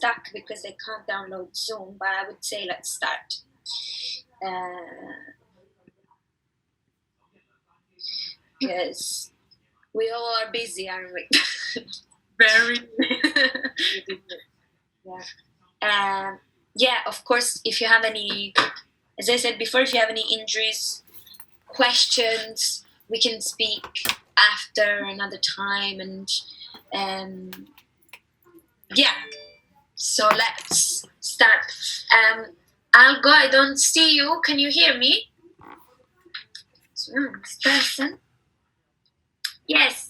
stuck because I can't download Zoom, but I would say let's start. Because we all are busy, aren't we? Very. Yeah, of course, if you have any, as I said before, if you have any injuries, questions, we can speak after another time. And yeah, so let's start. Algo, I don't see you. Can you hear me? This person. Yes.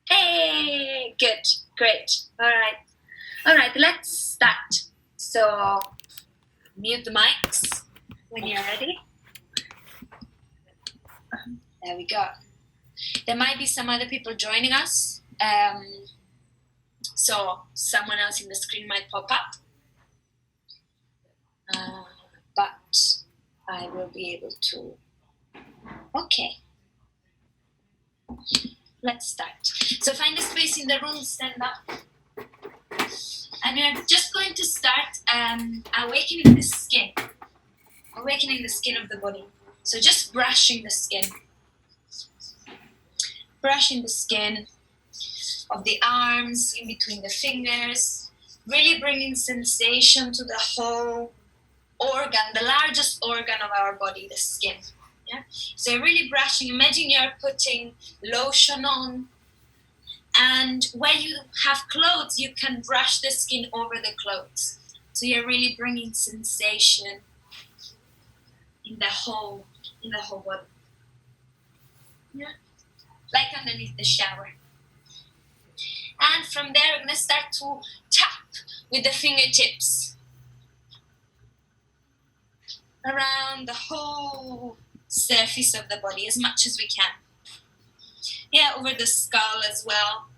Hey, good, great. All right, let's start. So mute the mics when you're ready. There we go. There might be some other people joining us. So someone else in the screen might pop up. But I will be able to. Okay. Let's start. So find a space in the room, stand up. And we're just going to start awakening the skin of the body. So just brushing the skin of the arms, in between the fingers, really bringing sensation to the whole organ, the largest organ of our body, the skin. Yeah. So you're really brushing. Imagine you're putting lotion on, and where you have clothes, you can brush the skin over the clothes. So you're really bringing sensation in the whole body. Yeah. Like underneath the shower. And from there, we're going to start to tap with the fingertips around the whole surface of the body as much as we can. Yeah, over the skull as well.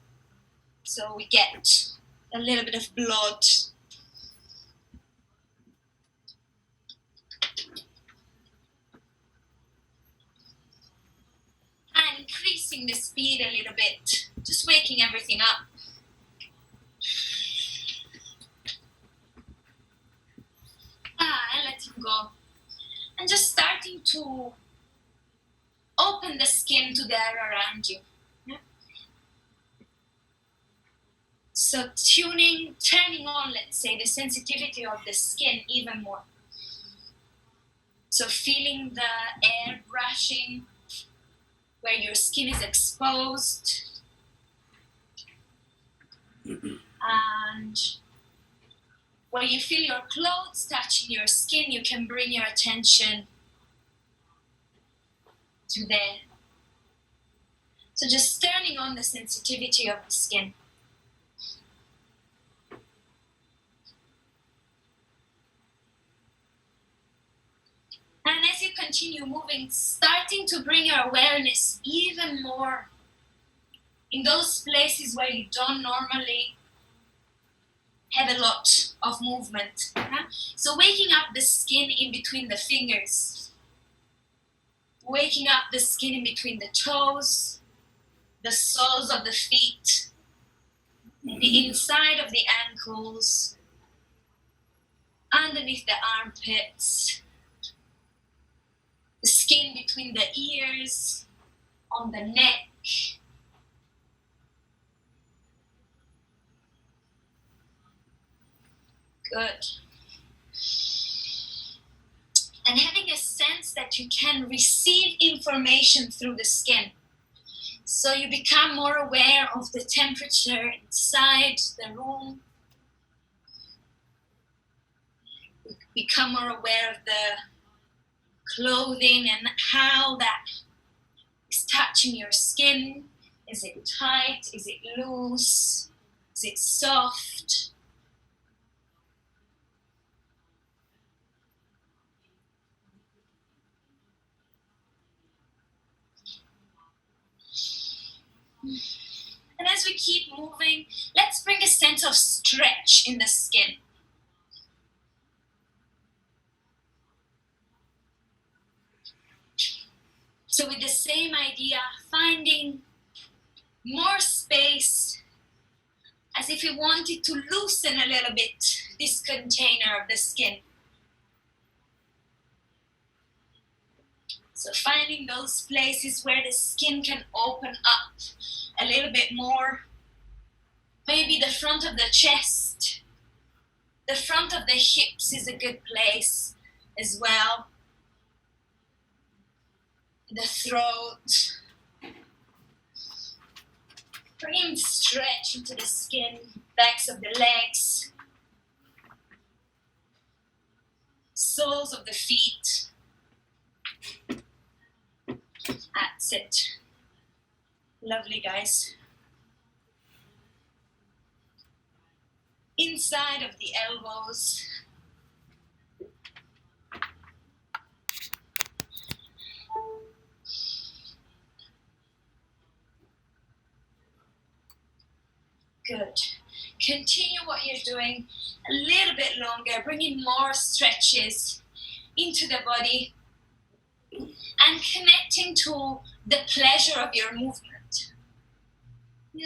So we get a little bit of blood. And increasing the speed a little bit. Just waking everything up. And letting go. And just starting to open the skin to the air around you. Yeah? So turning on, let's say, the sensitivity of the skin even more. So feeling the air brushing where your skin is exposed. And where you feel your clothes touching your skin, you can bring your attention to there. So just turning on the sensitivity of the skin. And as you continue moving, starting to bring your awareness even more in those places where you don't normally have a lot of movement. So waking up the skin in between the fingers. Waking up the skin in between the toes, the soles of the feet, the inside of the ankles, underneath the armpits, the skin between the ears, on the neck. Good. And having a sense that you can receive information through the skin. So you become more aware of the temperature inside the room. You become more aware of the clothing and how that is touching your skin. Is it tight? Is it loose? Is it soft? And as we keep moving, let's bring a sense of stretch in the skin. So with the same idea, finding more space as as if we wanted to loosen a little bit this container of the skin. So finding those places where the skin can open up a little bit more. Maybe the front of the chest, the front of the hips is a good place as well. The throat. Bring stretch into the skin, backs of the legs, soles of the feet. That's it. Lovely, guys. Inside of the elbows. Good. Continue what you're doing a little bit longer, bringing more stretches into the body and connecting to the pleasure of your movement.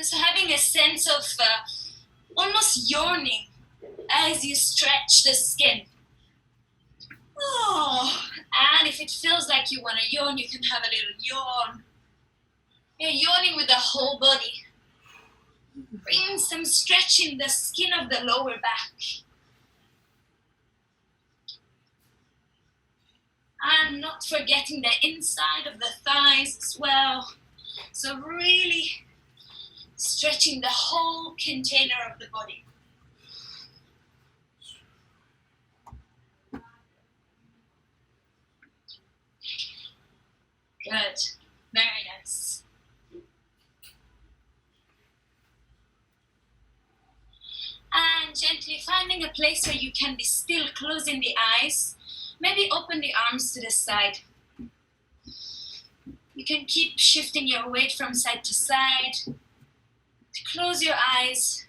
So having a sense of almost yawning as you stretch the skin. Oh, and if it feels like you want to yawn, you can have a little yawn. You're yawning with the whole body. Bring some stretch in the skin of the lower back. And not forgetting the inside of the thighs as well. So really stretching the whole container of the body. Good. Very nice. And gently finding a place where you can be still, closing the eyes. Maybe open the arms to the side. You can keep shifting your weight from side to side. Close your eyes.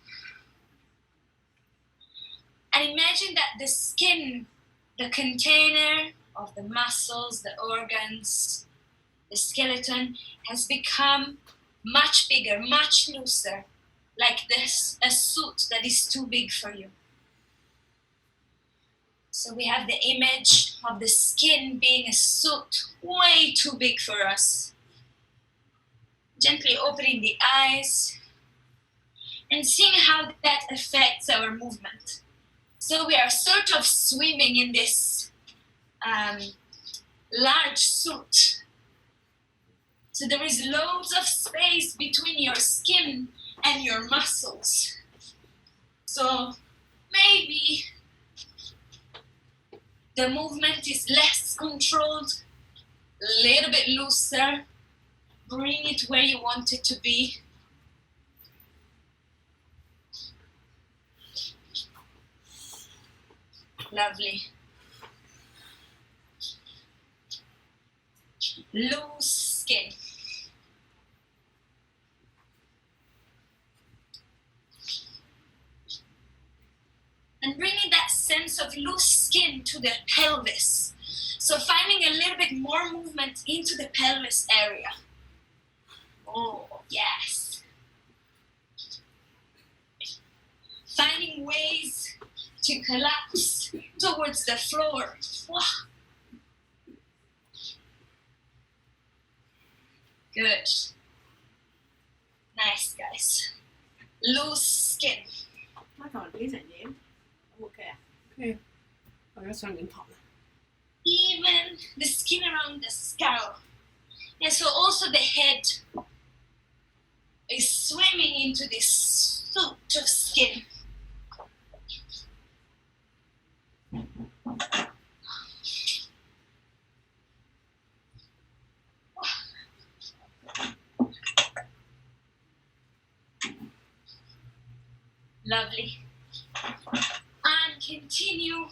And imagine that the skin, the container of the muscles, the organs, the skeleton has become much bigger, much looser, like this, a suit that is too big for you. So we have the image of the skin being a suit way too big for us. Gently opening the eyes and seeing how that affects our movement. So we are sort of swimming in this large suit. So there is loads of space between your skin and your muscles. So maybe the movement is less controlled, a little bit looser. Bring it where you want it to be. Lovely. Loose skin. And bringing that sense of loose skin to the pelvis. So finding a little bit more movement into the pelvis area. Oh, yes. Finding ways to collapse towards the floor. Wow. Good. Nice, guys. Loose skin. Nó còn tí sợi nhiễm. Ok à? Okay. Og jeg sang en panne. Even the skin around the skull. And so also the head is swimming into this suit of skin. Lovely. And continue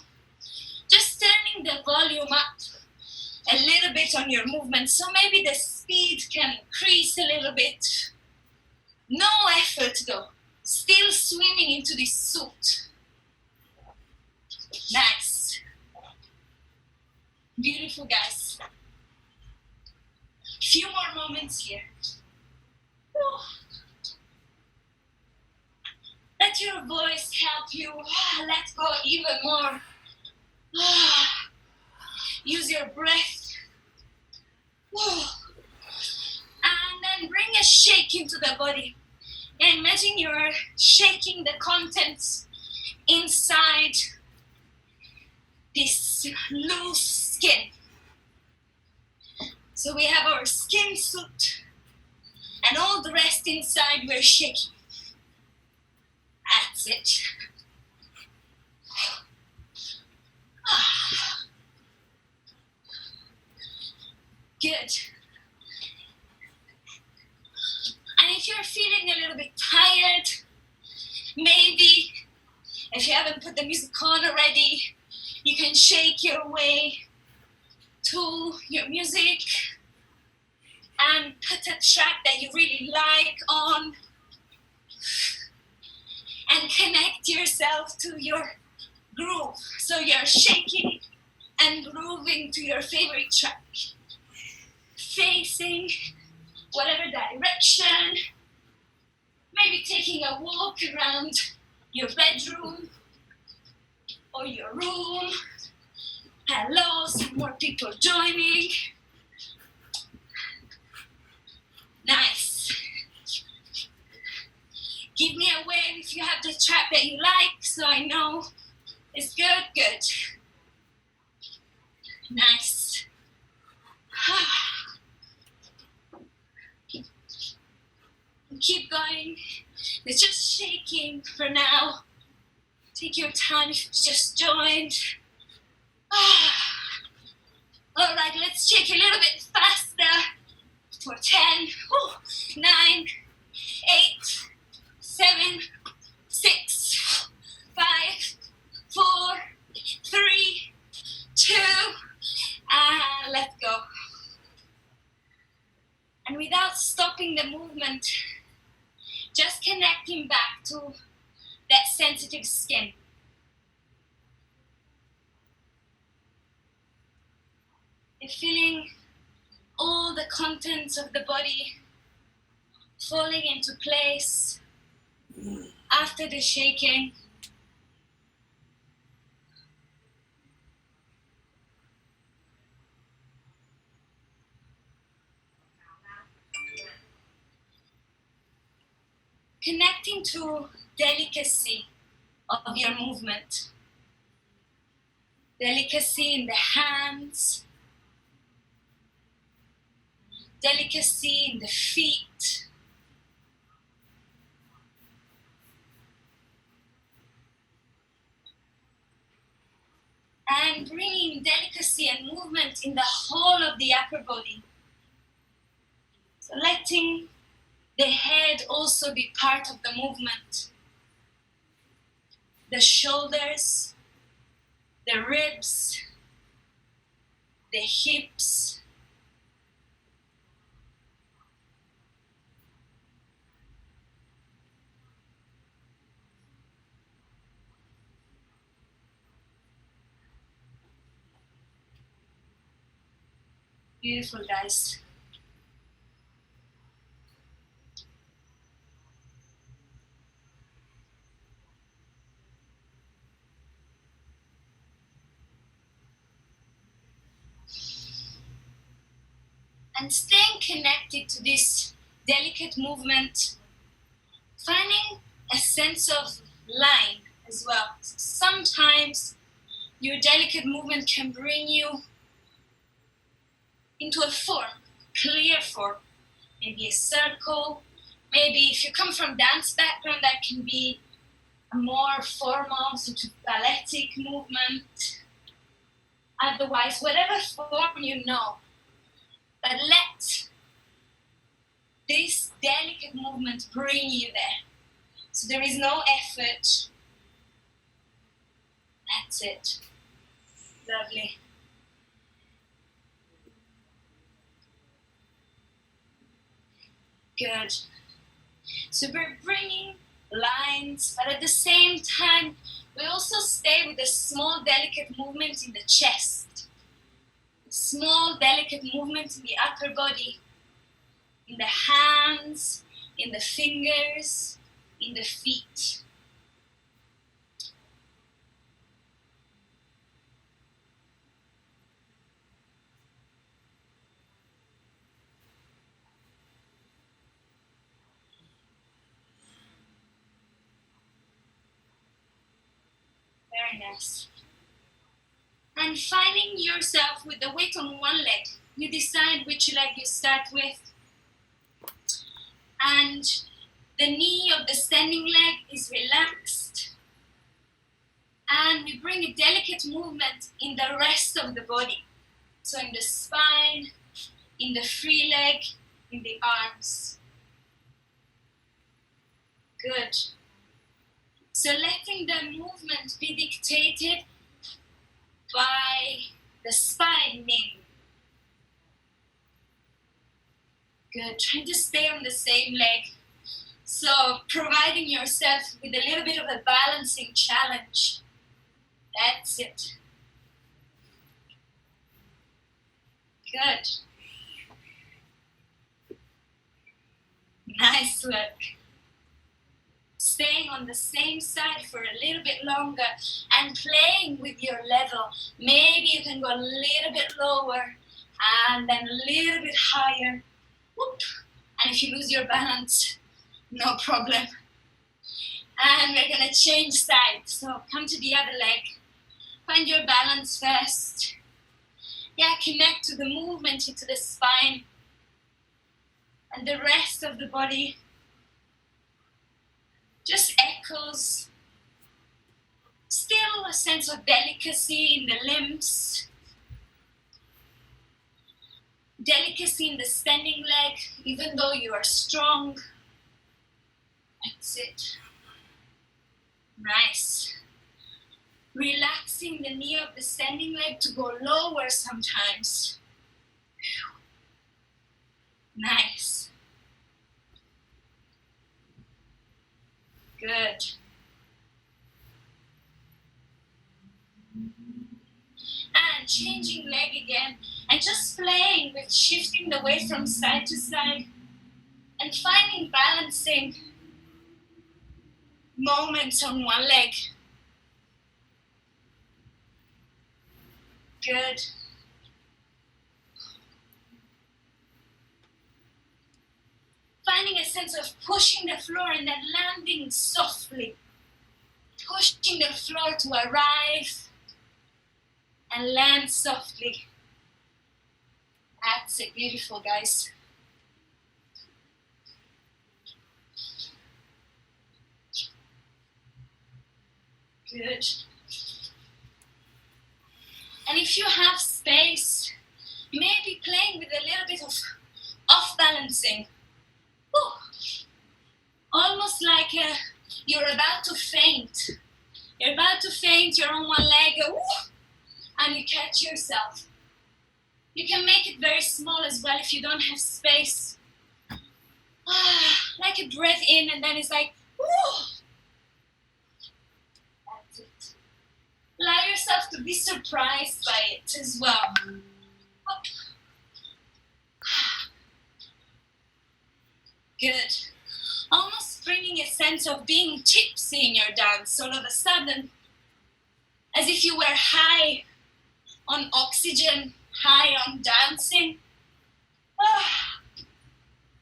just turning the volume up a little bit on your movement. So maybe the speed can increase a little bit. No effort though. Still swimming into this suit. Nice. Beautiful, guys. Few more moments here. Let let your voice help you let go even more. Use your breath. And then bring a shake into the body. And imagine you're shaking the contents inside this loose skin. So we have our skin suit and all the rest inside we're shaking. That's it. Good. And if you're feeling a little bit tired, maybe if you haven't put the music on already, you can shake your way to your music and put a track that you really like on and connect yourself to your groove. So you're shaking and grooving to your favorite track, facing whatever direction, maybe taking a walk around your bedroom or your room. Hello, some more people joining. Nice. Give me a wave if you have the track that you like so I know it's good, good. Nice. Keep going. It's just shaking for now. Take your time if you've just joined. All right, let's shake a little bit faster. For 10, 9, 8, 7, 6, 5, 4, 3, 2, and let go. And without stopping the movement, just connecting back to that sensitive skin. You're feeling all the contents of the body falling into place after the shaking. Connecting to delicacy of your movement. Delicacy in the hands. Delicacy in the feet. And bringing delicacy and movement in the whole of the upper body. So letting the head also be part of the movement. The shoulders, the ribs, the hips. Beautiful, guys. And staying connected to this delicate movement, finding a sense of line as well. Sometimes your delicate movement can bring you into a form, clear form, maybe a circle, maybe if you come from dance background, that can be a more formal sort of balletic movement. Otherwise, whatever form you know, but let this delicate movement bring you there. So there is no effort. That's it. Lovely. Good. So we're bringing lines, but at the same time, we also stay with a small, delicate movement in the chest. Small, delicate movement in the upper body, in the hands, in the fingers, in the feet. nice. And finding yourself with the weight on one leg. You decide which leg you start with. And the knee of the standing leg is relaxed. And we bring a delicate movement in the rest of the body. So in the spine, in the free leg, in the arms. Good. So letting the movement be dictated by the spine mainly. Good. Trying to stay on the same leg. So providing yourself with a little bit of a balancing challenge. That's it. Good. Nice work. Staying on the same side for a little bit longer and playing with your level. Maybe you can go a little bit lower and then a little bit higher. Whoop. And if you lose your balance, no problem. And we're gonna change sides. So come to the other leg. Find your balance first. Yeah, connect to the movement into the spine and the rest of the body. Just echoes. Still a sense of delicacy in the limbs. Delicacy in the standing leg, even though you are strong. That's it. Nice. Relaxing the knee of the standing leg to go lower sometimes. Nice. Good. And changing leg again and just playing with shifting the weight from side to side and finding balancing moments on one leg. Good. Finding a sense of pushing the floor and then landing softly. Pushing the floor to arrive and land softly. That's it, beautiful, guys. Good. And if you have space, maybe playing with a little bit of off-balancing. Woo. Almost like you're about to faint. You're about to faint, you're on one leg, woo, and you catch yourself. You can make it very small as well if you don't have space. Like a breath in and then it's like, woo. That's it. Allow yourself to be surprised by it as well. Up. Good. Almost bringing a sense of being tipsy in your dance all of a sudden. As if you were high on oxygen, high on dancing.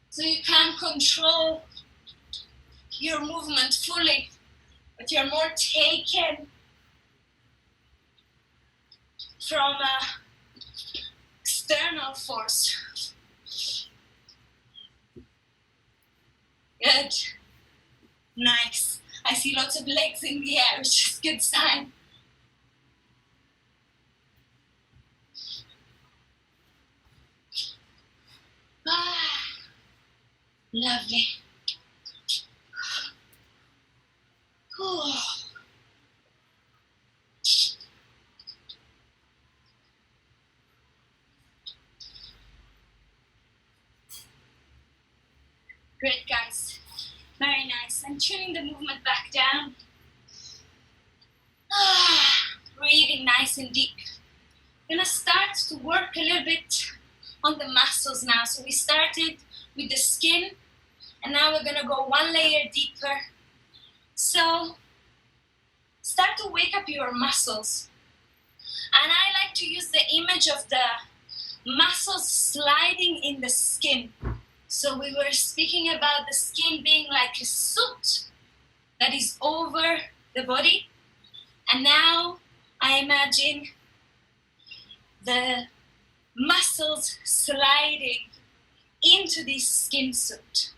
So you can't control your movement fully, but you're more taken from external force. Good. Nice. I see lots of legs in the air, which is a good sign. Lovely. Great, guys. Very nice. I'm tuning the movement back down. Breathing nice and deep. I'm gonna start to work a little bit on the muscles now. So we started with the skin, and now we're gonna go one layer deeper. So start to wake up your muscles. And I like to use the image of the muscles sliding in the skin. So we were speaking about the skin being like a suit that is over the body. And now I imagine the muscles sliding into this skin suit.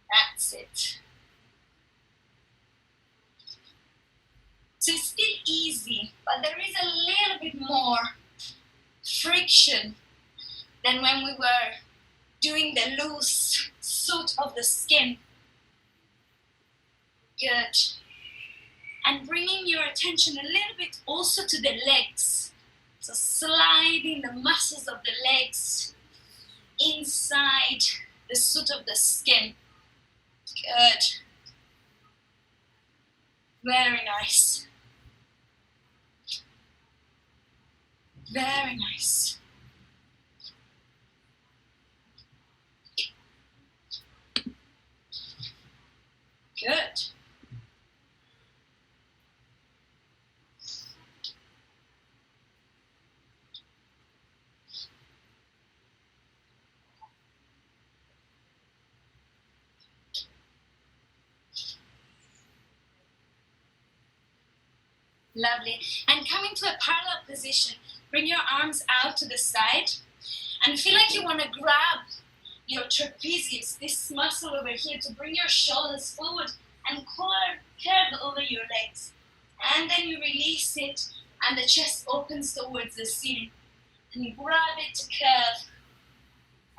That's it. So it's still easy, but there is a little bit more friction than when we were doing the loose suit of the skin. Good. And bringing your attention a little bit also to the legs. So sliding the muscles of the legs inside the suit of the skin. Good. Very nice. Very nice. Good. Lovely. And coming to a parallel position, bring your arms out to the side and feel like you want to grab your trapezius, this muscle over here, to bring your shoulders forward and curve over your legs. And then you release it and the chest opens towards the ceiling. And you grab it to curve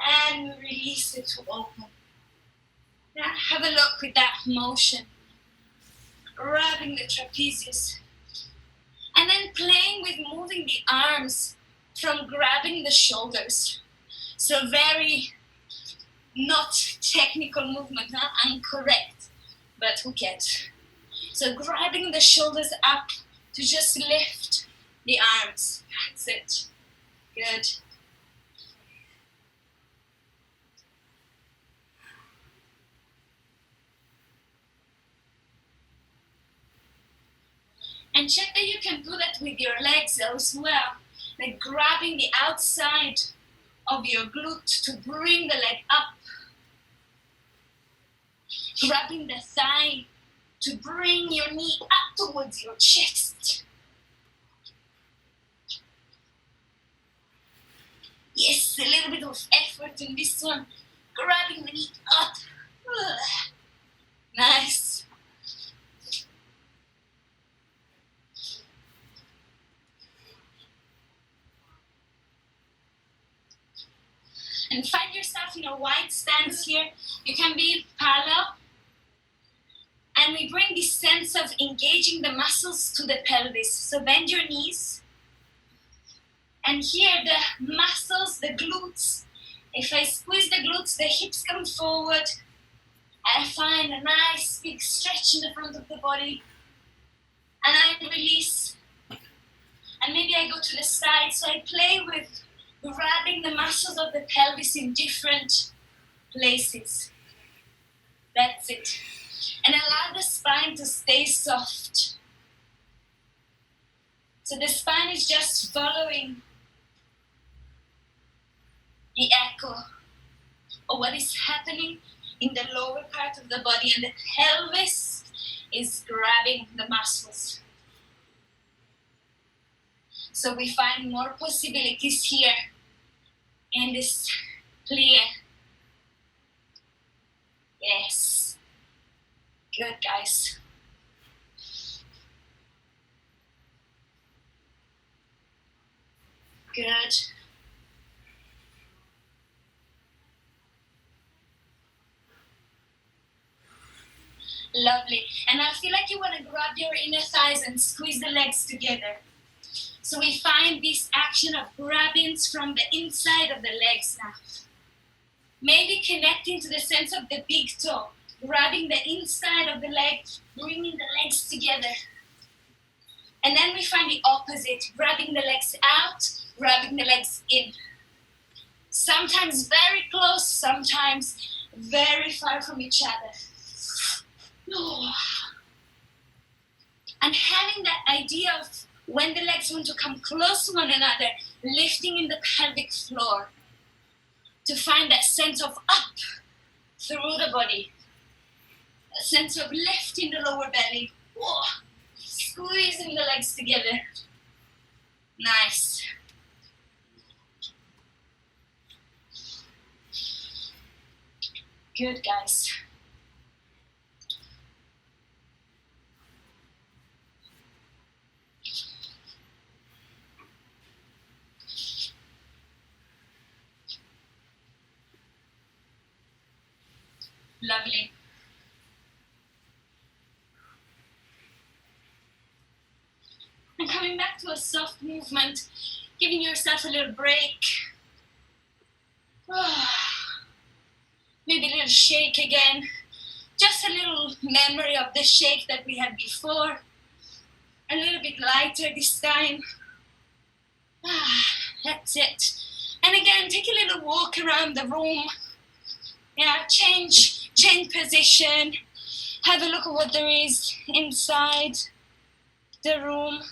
and you release it to open. Now have a look with that motion. Grabbing the trapezius. And then playing with moving the arms from grabbing the shoulders. So very not technical movement, not incorrect, but who cares? So grabbing the shoulders up to just lift the arms. That's it. Good. And check that you can do that with your legs as well. Like grabbing the outside of your glute to bring the leg up. Grabbing the thigh to bring your knee up towards your chest. Yes, a little bit of effort in this one. Grabbing the knee up. Nice. And find yourself in a wide stance here. You can be parallel. And we bring this sense of engaging the muscles to the pelvis. So bend your knees. And here the muscles, the glutes. If I squeeze the glutes, the hips come forward. I find a nice big stretch in the front of the body. And I release. And maybe I go to the side. So I play with grabbing the muscles of the pelvis in different places. That's it. And allow the spine to stay soft. So the spine is just following the echo of what is happening in the lower part of the body, and the pelvis is grabbing the muscles. So we find more possibilities here in this plie. Yes. Good, guys. Good. Lovely. And I feel like you want to grab your inner thighs and squeeze the legs together. So we find this action of grabbing from the inside of the legs now. Maybe connecting to the sense of the big toe. Grabbing the inside of the leg, bringing the legs together. And then we find the opposite. Grabbing the legs out, grabbing the legs in. Sometimes very close, sometimes very far from each other. And having that idea of when the legs want to come close to one another, lifting in the pelvic floor to find that sense of up through the body. A sense of lift in the lower belly. Whoa. Squeezing the legs together. Nice. Good, guys. Lovely. And coming back to a soft movement, giving yourself a little break. Maybe a little shake again. Just a little memory of the shake that we had before. A little bit lighter this time. That's it. And again, take a little walk around the room. Yeah, change position. Have a look at what there is inside the room.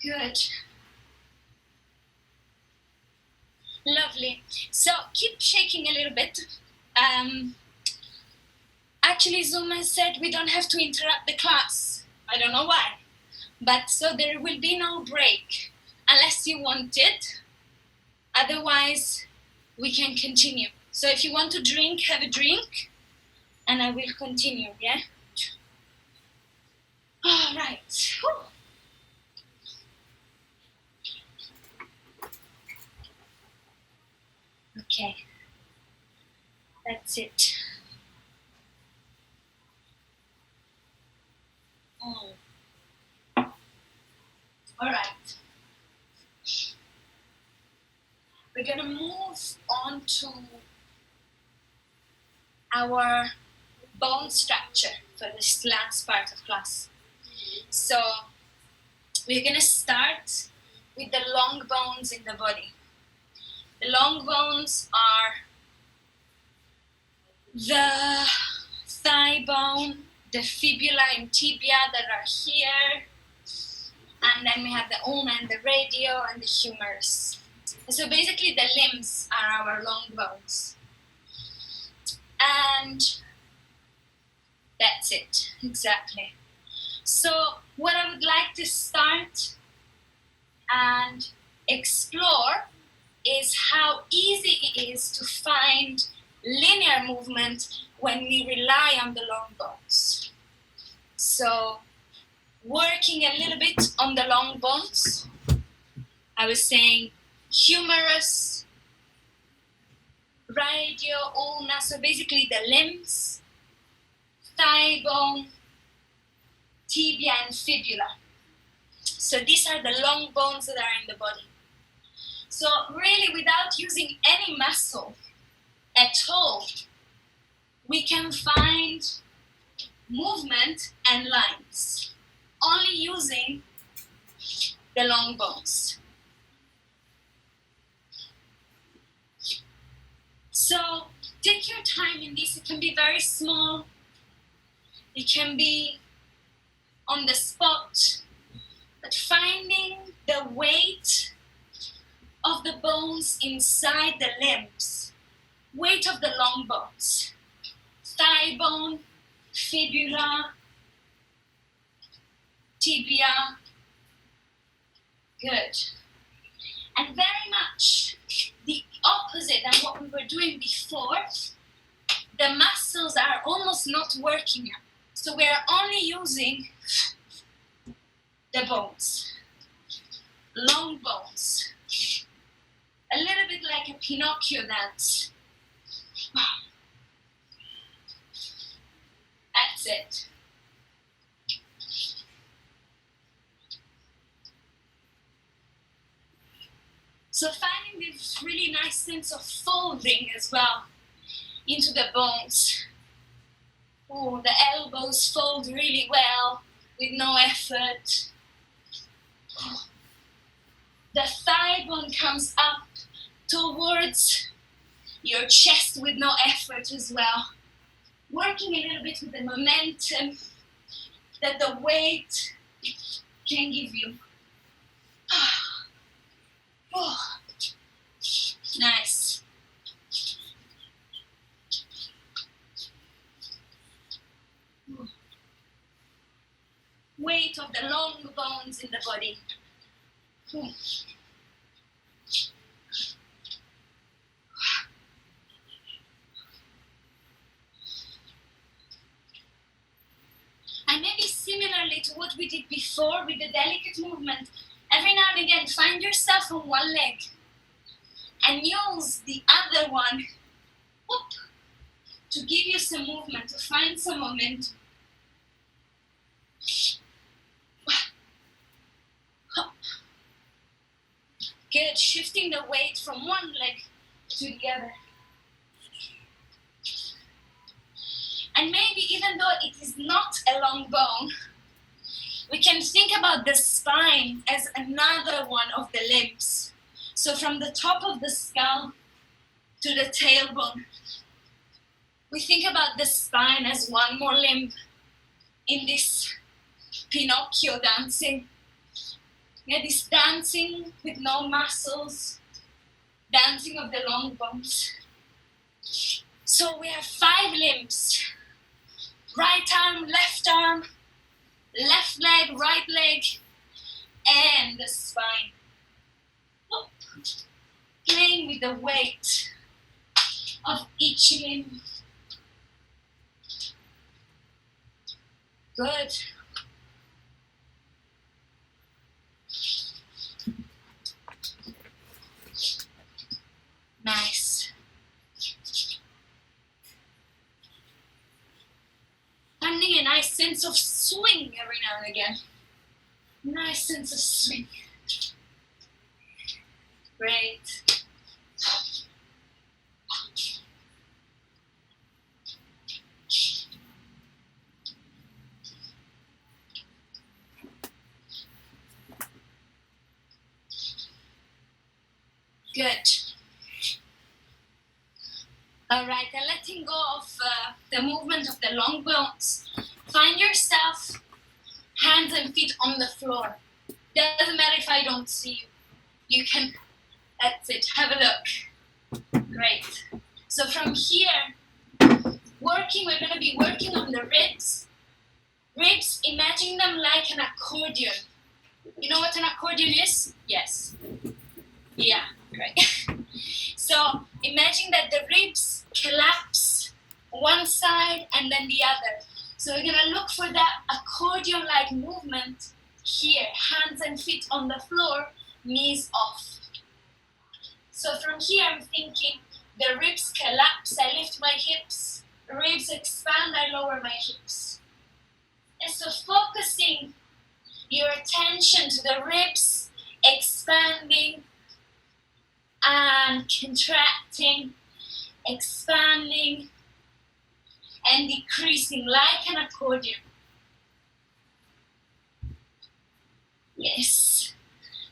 Good. Lovely. So keep shaking a little bit. Actually, Zuma said we don't have to interrupt the class. I don't know why. But so there will be no break unless you want it. Otherwise, we can continue. So if you want to drink, have a drink. And I will continue, yeah? All right. Whew. Okay. That's it. All right. We're going to move on to our bone structure for this last part of class. So we're going to start with the long bones in the body. The long bones are the thigh bone, the fibula and tibia that are here, and then we have the ulna and the radio and the humerus. So basically the limbs are our long bones. And that's it, exactly. So what I would like to start and explore is how easy it is to find linear movement when we rely on the long bones. So working a little bit on the long bones, I was saying humerus, radio, ulna, so basically the limbs, thigh bone, tibia and fibula. So these are the long bones that are in the body. So really without using any muscle at all, we can find movement and lines only using the long bones. So take your time in this. It can be very small. It can be on the spot. But finding the weight of the bones inside the limbs, weight of the long bones, thigh bone, fibula, tibia. Good. And very much the opposite than what we were doing before. The muscles are almost not working now. So we are only using the bones, long bones. A little bit like a Pinocchio dance. That's it. So finding this really nice sense of folding as well into the bones. Oh, the elbows fold really well with no effort. The thigh bone comes up towards your chest with no effort as well. Working a little bit with the momentum that the weight can give you. Oh, nice. Weight of the long bones in the body. And maybe similarly to what we did before with the delicate movement, every now and again find yourself on one leg and use the other one to give you some movement, to find some momentum. Good, shifting the weight from one leg to the other. And maybe even though it is not a long bone, we can think about the spine as another one of the limbs. So from the top of the skull to the tailbone, we think about the spine as one more limb in this Pinocchio dancing. Yeah, this dancing with no muscles, dancing of the long bones. So we have 5 limbs. Right arm, left leg, right leg, and the spine. Playing with the weight of each limb. Good. Nice. Finding a nice sense of swing every now and again. Nice sense of swing. Great. Good. All right, and letting go of the movement of the long bones. Find yourself hands and feet on the floor. Doesn't matter if I don't see you. You can, that's it, have a look. Great. So from here, we're going to be working on the ribs. Ribs, imagine them like an accordion. You know what an accordion is? Yes. Yeah, great. So imagine that the ribs collapse one side and then the other. So we're going to look for that accordion-like movement here. Hands and feet on the floor, knees off. So from here I'm thinking the ribs collapse, I lift my hips. Ribs expand, I lower my hips. And so focusing your attention to the ribs expanding and contracting, expanding and decreasing like an accordion. Yes.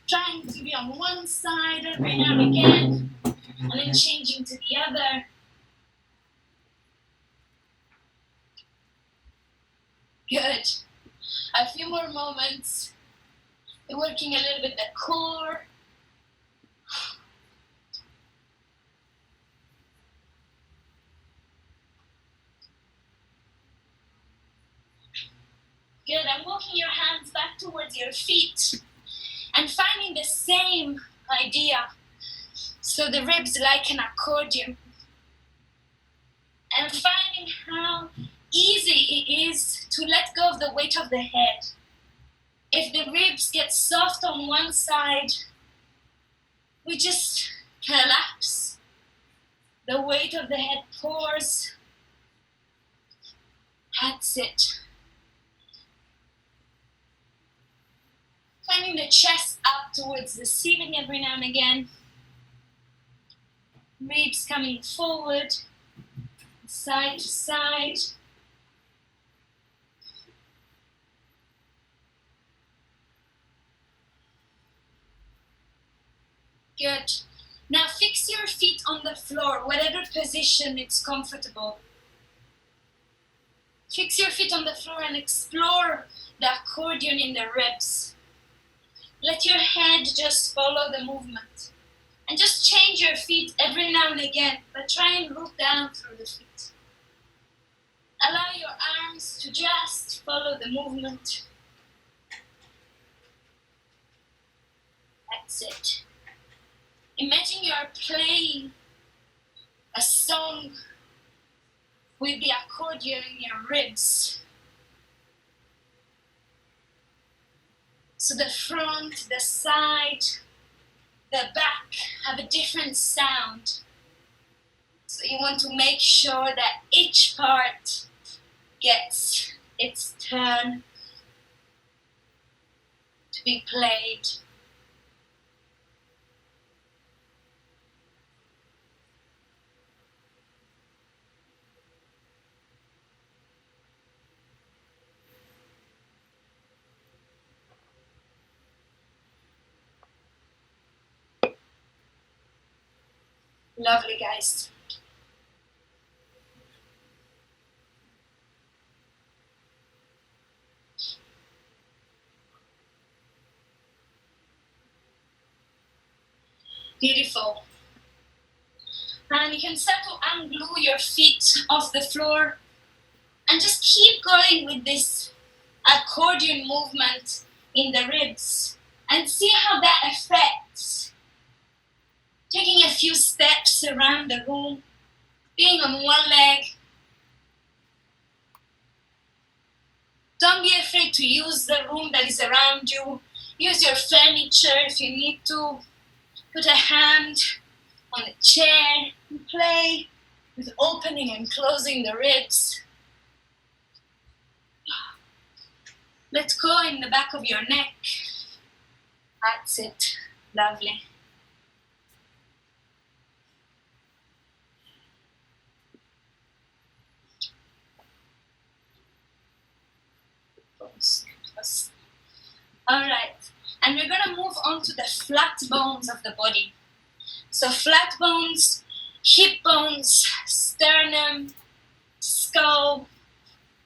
Trying to be on one side every now and again and then changing to the other. Good. A few more moments. We're working a little bit the core. Good, and walking your hands back towards your feet and finding the same idea. So the ribs like an accordion. And finding how easy it is to let go of the weight of the head. If the ribs get soft on one side, we just collapse. The weight of the head pours. That's it. Finding the chest up towards the ceiling every now and again. Ribs coming forward, side to side. Good. Now fix your feet on the floor, whatever position it's comfortable. Fix your feet on the floor and explore the accordion in the ribs. Let your head just follow the movement. And just change your feet every now and again, but try and look down through the feet. Allow your arms to just follow the movement. That's it. Imagine you're playing a song with the accordion in your ribs. So the front, the side, the back have a different sound. So you want to make sure that each part gets its turn to be played. Lovely, guys. Beautiful. And you can start to unglue your feet off the floor and just keep going with this accordion movement in the ribs and see how that affects. Taking a few steps around the room, being on one leg. Don't be afraid to use the room that is around you. Use your furniture if you need to. Put a hand on a chair and play with opening and closing the ribs. Let go in the back of your neck. That's it. Lovely. All right, and we're gonna move on to the flat bones of the body. So flat bones, hip bones, sternum, skull.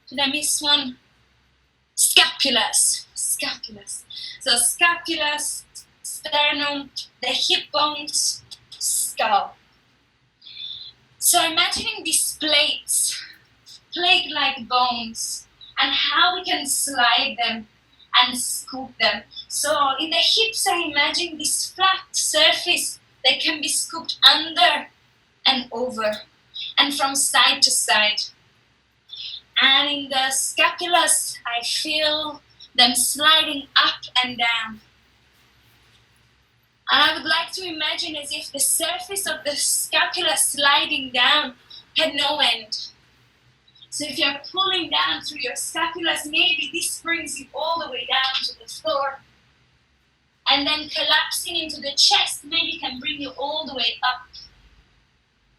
Did I miss one? Scapulas. So scapulas, sternum, the hip bones, skull. So imagining these plates, plate-like bones, and how we can slide them and scoop them. So in the hips, I imagine this flat surface that can be scooped under and over and from side to side. And in the scapulas, I feel them sliding up and down. And I would like to imagine as if the surface of the scapula sliding down had no end. So if you're pulling down through your scapulas, maybe this brings you all the way down to the floor. And then collapsing into the chest, maybe can bring you all the way up.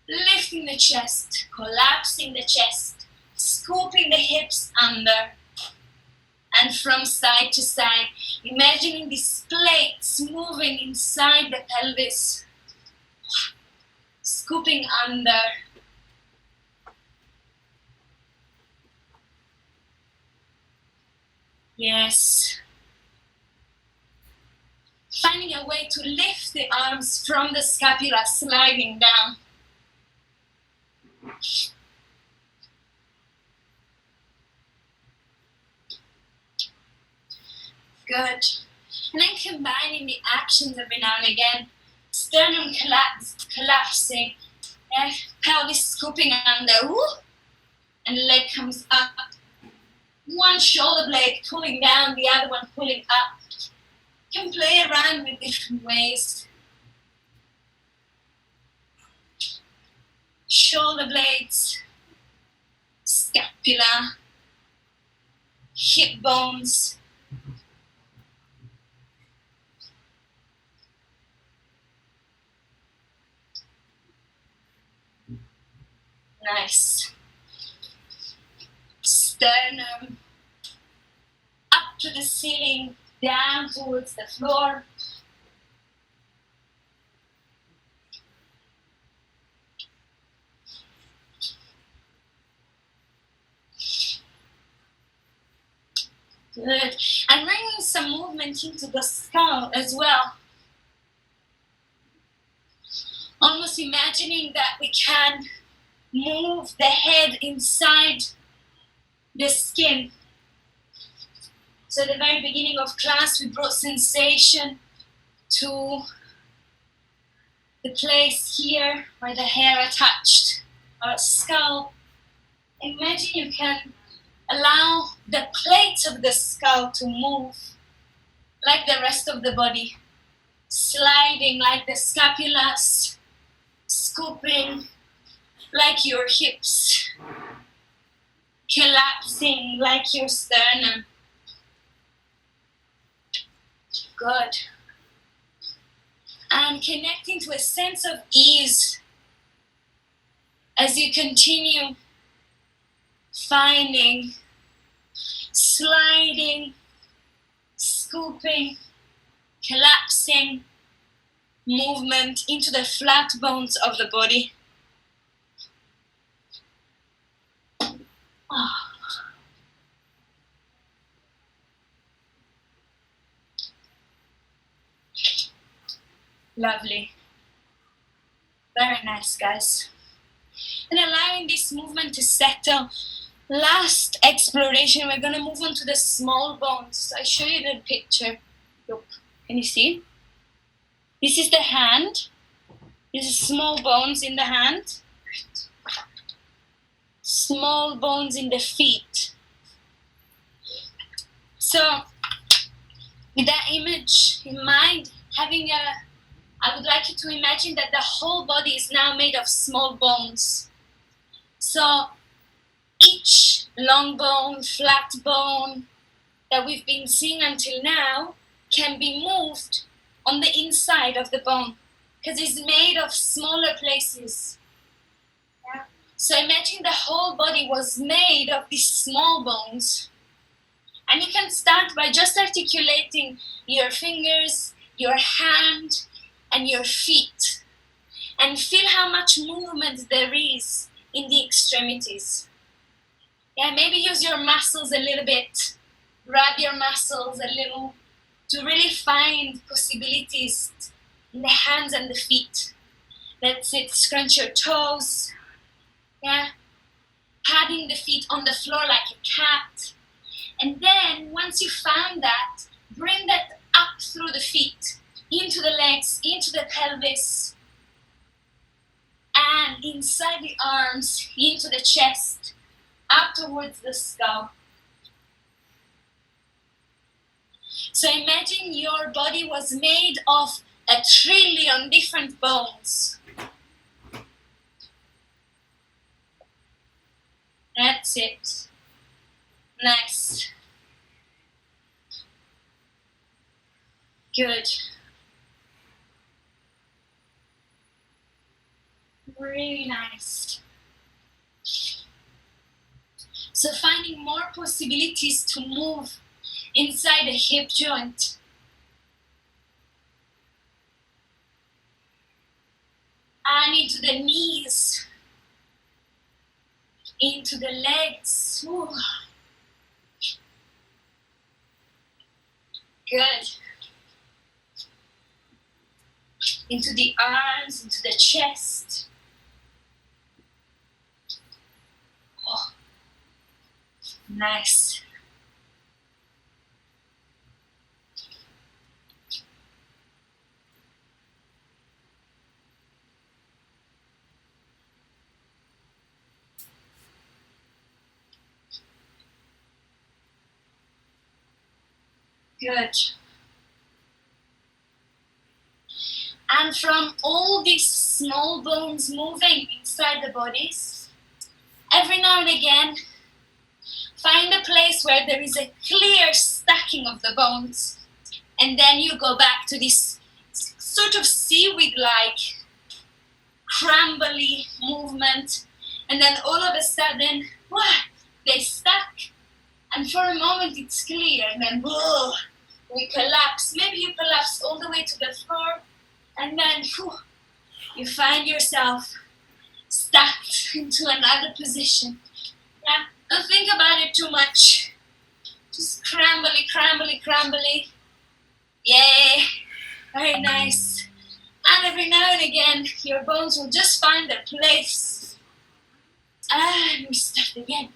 Lifting the chest, collapsing the chest, scooping the hips under. And from side to side, imagining these plates moving inside the pelvis. Scooping under. Yes. Finding a way to lift the arms from the scapula, sliding down. Good. And then combining the actions every now and again. Sternum collapsing. Yeah. Pelvis scooping under. Woo. And the leg comes up. One shoulder blade pulling down, the other one pulling up. You can play around with different ways. Shoulder blades, scapula, hip bones. Nice. Sternum up to the ceiling, down towards the floor. Good. And bringing some movement into the skull as well. just imagining that we can move the head inside the skin. So at the very beginning of class, we brought sensation to the place here where the hair attached our skull. Imagine you can allow the plates of the skull to move like the rest of the body, sliding like the scapulas, scooping like your hips, collapsing like your sternum. Good. And connecting to a sense of ease as you continue finding, sliding, scooping, collapsing movement into the flat bones of the body. Lovely. Very nice, guys. And allowing this movement to settle. Last exploration, we're going to move on to the small bones. I show you the picture. Look, can you see? This is the hand. This is small bones in the hand. Small bones in the feet. So, with that image in mind, I would like you to imagine that the whole body is now made of small bones. So each long bone, flat bone that we've been seeing until now can be moved on the inside of the bone because it's made of smaller places. Yeah? So imagine the whole body was made of these small bones. And you can start by just articulating your fingers, your hand, and your feet, and feel how much movement there is in the extremities. Yeah, maybe use your muscles a little bit, rub your muscles a little to really find possibilities in the hands and the feet. That's it, scrunch your toes, yeah, patting the feet on the floor like a cat. And then once you found that, bring that up through the feet, into the legs, into the pelvis, and inside the arms, into the chest, up towards the skull. So imagine your body was made of 1 trillion different bones. That's it. Nice. Good. Really nice. So finding more possibilities to move inside the hip joint. And into the knees. Into the legs. Ooh. Good. Into the arms, into the chest. Oh, nice. Good. And from all these small bones moving inside the bodies, every now and again, find a place where there is a clear stacking of the bones. And then you go back to this sort of seaweed-like, crumbly movement. And then all of a sudden, they stack. And for a moment it's clear. And then, we collapse. Maybe you collapse all the way to the floor. And then you find yourself stacked into another position. Yeah, don't think about it too much. Just crumbly. Yay, very nice. And every now and again, your bones will just find their place. And we start again.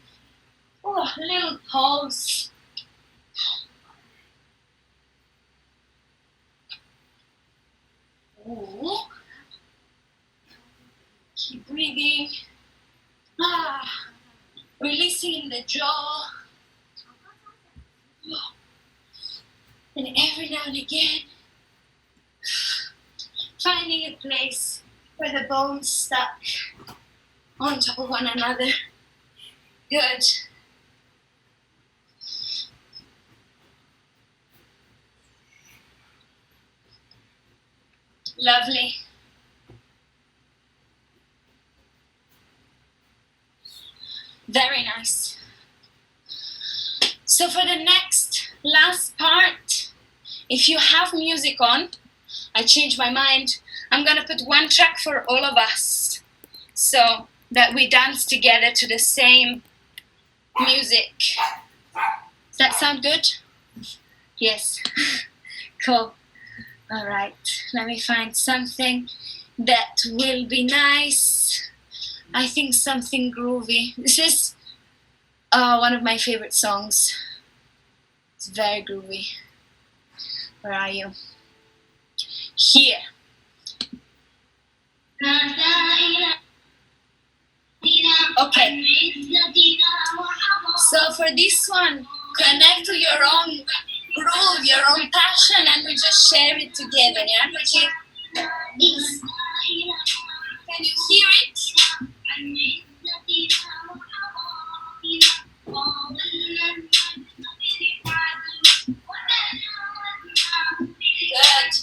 Oh, little pause. Oh. Keep breathing. Releasing in the jaw. And every now and again, finding a place where the bones stuck on top of one another. Good. Lovely. Very nice. So for the last part, if you have music on, I changed my mind. I'm gonna put one track for all of us so that we dance together to the same music. Does that sound good? Yes. Cool. All right. Let me find something that will be nice. I think something groovy. This is one of my favorite songs. It's very groovy. Where are you? Here. Okay. So for this one, connect to your own groove, your own passion, and we just share it together. Yeah? Okay. Can you hear it? Good.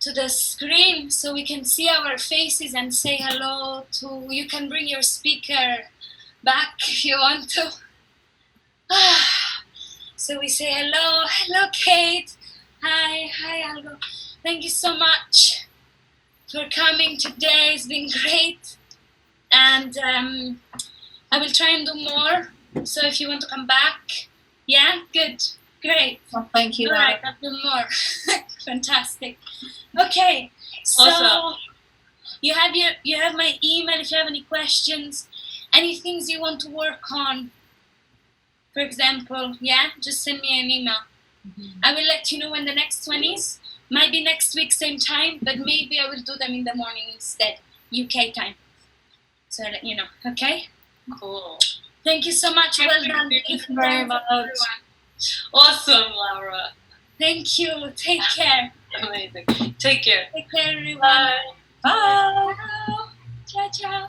to the screen so we can see our faces and say hello to. You can bring your speaker back if you want to. So we say hello Kate. Hi Algo. Thank you so much for coming today. It's been great, and I will try and do more. So if you want to come back, yeah, good, great. Well, thank you. All right, I'll do more. Fantastic. Okay, so Awesome. you have my email if you have any questions, any things you want to work on. For example, yeah, just send me an email. I will let you know when the next one is. Might be next week, same time, but maybe I will do them in the morning instead, UK time. So I'll let you know, okay? Cool. Thank you so much. Well done. Thank you very much. Everyone. Awesome, Laura. Thank you. Take care. Amazing. Take care. Take care, everyone. Bye. Bye. Ciao. Ciao, ciao.